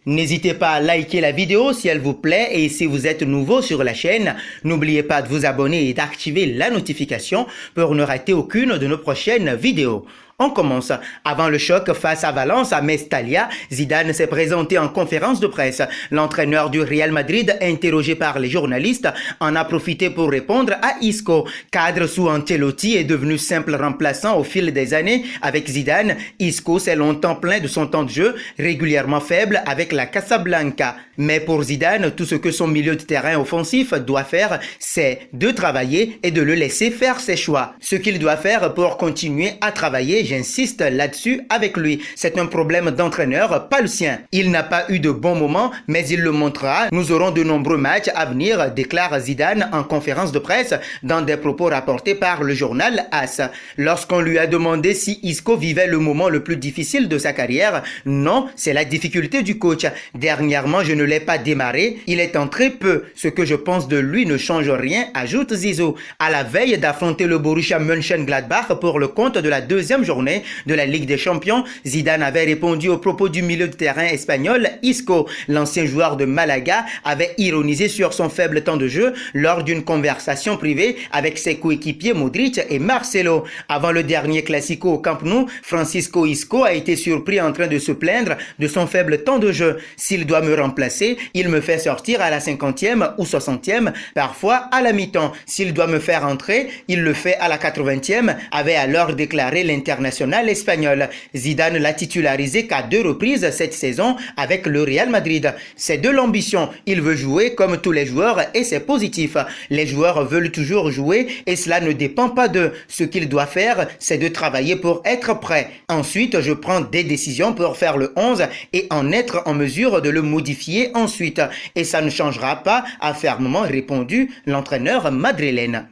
N'hésitez pas à liker la vidéo si elle vous plaît et si vous êtes nouveau sur la chaîne, n'oubliez pas de vous abonner et d'activer la notification pour ne rater aucune de nos prochaines vidéos. On commence. Avant le choc face à Valence à Mestalla, Zidane s'est présenté en conférence de presse. L'entraîneur du Real Madrid, interrogé par les journalistes, en a profité pour répondre à Isco. Cadre sous Ancelotti est devenu simple remplaçant au fil des années. Avec Zidane, Isco s'est longtemps plaint de son temps de jeu, régulièrement faible avec la Casablanca. Mais pour Zidane, tout ce que son milieu de terrain offensif doit faire, c'est de travailler et de le laisser faire ses choix. Ce qu'il doit faire pour continuer à travailler, j'insiste là-dessus avec lui. C'est un problème d'entraîneur, pas le sien. Il n'a pas eu de bons moments, mais il le montrera. Nous aurons de nombreux matchs à venir, déclare Zidane en conférence de presse dans des propos rapportés par le journal AS. Lorsqu'on lui a demandé si Isco vivait le moment le plus difficile de sa carrière, non, c'est la difficulté du coach. Dernièrement, je ne l'ai pas démarré, il est entré peu. Ce que je pense de lui ne change rien, ajoute Zizou. À la veille d'affronter le Borussia Mönchengladbach pour le compte de la deuxième journée de la Ligue des Champions, Zidane avait répondu aux propos du milieu de terrain espagnol Isco. L'ancien joueur de Malaga avait ironisé sur son faible temps de jeu lors d'une conversation privée avec ses coéquipiers Modric et Marcelo. Avant le dernier Classico au Camp Nou, Francisco Isco a été surpris en train de se plaindre de son faible temps de jeu. S'il doit me remplacer, il me fait sortir à la 50e ou 60e, parfois à la mi-temps. S'il doit me faire entrer, il le fait à la 80e, avait alors déclaré l'international espagnol. Zidane l'a titularisé qu'à 2 reprises cette saison avec le Real Madrid. C'est de l'ambition. Il veut jouer comme tous les joueurs et c'est positif. Les joueurs veulent toujours jouer et cela ne dépend pas d'eux. Ce qu'il doit faire, c'est de travailler pour être prêt. Ensuite, je prends des décisions pour faire le 11 et en être en mesure de le modifier ensuite. Et ça ne changera pas, a fermement répondu l'entraîneur madrilène.